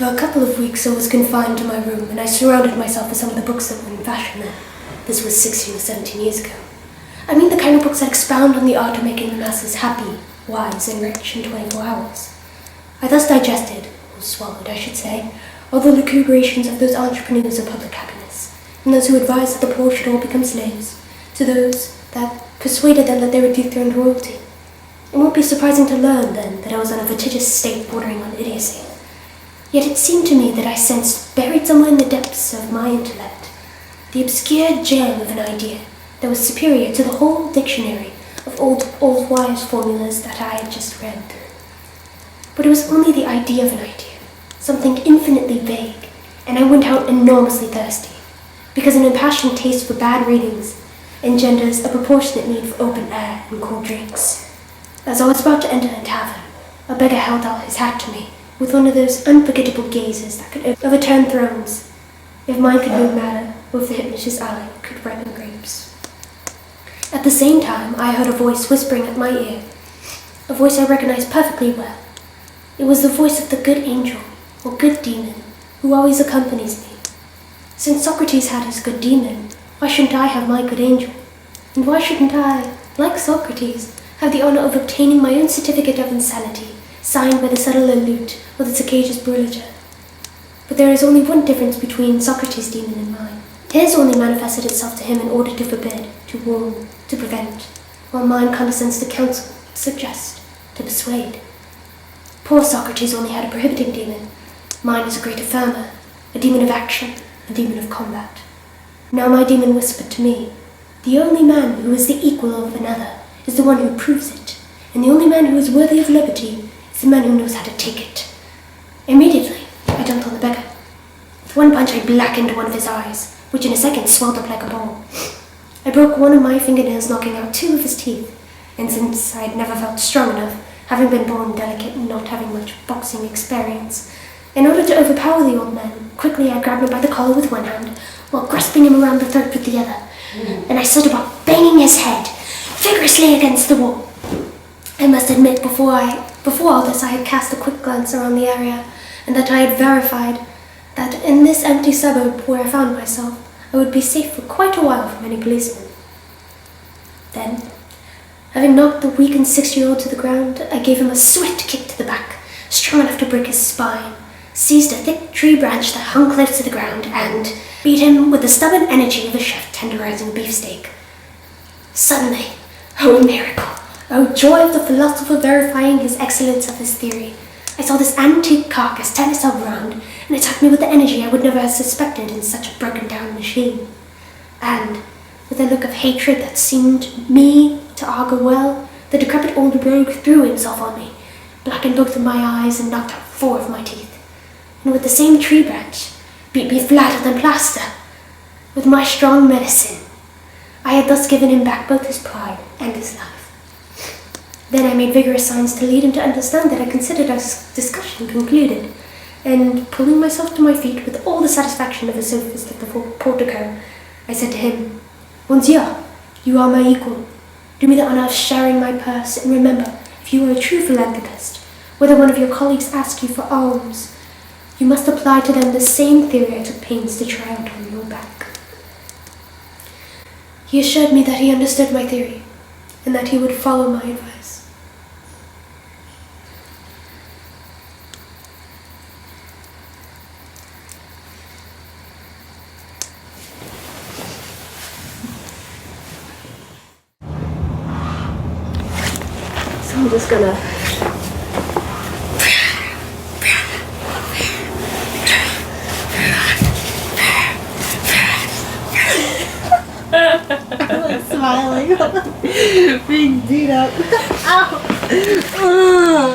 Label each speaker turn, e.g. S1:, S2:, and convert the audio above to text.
S1: For a couple of weeks I was confined to my room and I surrounded myself with some of the books that were in fashion then. This was 16 or 17 years ago. I mean the kind of books that expound on the art of making the masses happy, wise and rich in 24 hours. I thus digested, or swallowed I should say, all the lucubrations of those entrepreneurs of public happiness, and those who advised that the poor should all become slaves, to those that persuaded them that they would dethrone royalty. It won't be surprising to learn, then, that I was in a litigious state bordering on idiocy. Yet it seemed to me that I sensed, buried somewhere in the depths of my intellect, the obscure gem of an idea that was superior to the whole dictionary of old wives' formulas that I had just read through. But it was only the idea of an idea, something infinitely vague, and I went out enormously thirsty, because an impassioned taste for bad readings engenders a proportionate need for open air and cool drinks. As I was about to enter a tavern, a beggar held out his hat to me with one of those unforgettable gazes that could overturn thrones, if mine could move matter, or if the hypnotist's eye could ripen grapes. At the same time, I heard a voice whispering at my ear, a voice I recognized perfectly well. It was the voice of the good angel, or good demon, who always accompanies me. Since Socrates had his good demon, why shouldn't I have my good angel? And why shouldn't I, like Socrates, have the honor of obtaining my own certificate of insanity, signed by the subtle lute or the sagacious Baudelaire? But there is only one difference between Socrates' demon and mine. His only manifested itself to him in order to forbid, to warn, to prevent, while mine condescends to counsel, to suggest, to persuade. Poor Socrates only had a prohibiting demon. Mine is a great affirmer, a demon of action, a demon of combat. Now my demon whispered to me, the only man who is the equal of another is the one who proves it, and the only man who is worthy of liberty is the man who knows how to take it. Immediately, I jumped on the beggar. With one punch I blackened one of his eyes, which in a second swelled up like a ball. I broke one of my fingernails, knocking out two of his teeth, and since I had never felt strong enough, having been born delicate and not having much boxing experience, in order to overpower the old man, quickly I grabbed him by the collar with one hand, while grasping him around the throat with the other, and I set about banging his head vigorously against the wall. I must admit, before all this I had cast a quick glance around the area, and that I had verified that in this empty suburb where I found myself, I would be safe for quite a while from any policeman. Then, having knocked the weakened 6-year-old to the ground, I gave him a swift kick to the back, strong enough to break his spine, seized a thick tree branch that hung close to the ground, and beat him with the stubborn energy of a chef tenderizing a beefsteak. Suddenly, oh miracle, oh joy of the philosopher verifying his excellence of his theory, I saw this antique carcass turn itself round and attack me with the energy I would never have suspected in such a broken-down machine. And, with a look of hatred that seemed me to augur well, the decrepit old rogue threw himself on me, blackened both of my eyes and knocked out 4 of my teeth, and with the same tree branch, beat me flatter than plaster. With my strong medicine, I had thus given him back both his pride and his life. Then I made vigorous signs to lead him to understand that I considered our discussion concluded, and pulling myself to my feet with all the satisfaction of a sophist at the portico, I said to him, Monsieur, you are my equal. Do me the honor of sharing my purse, and remember, if you are a true philanthropist, whether one of your colleagues asks you for alms, you must apply to them the same theory I took pains to try out on your back. He assured me that he understood my theory, and that he would follow my advice. So I'm just gonna
S2: I'm smiling, being beat up. Ow!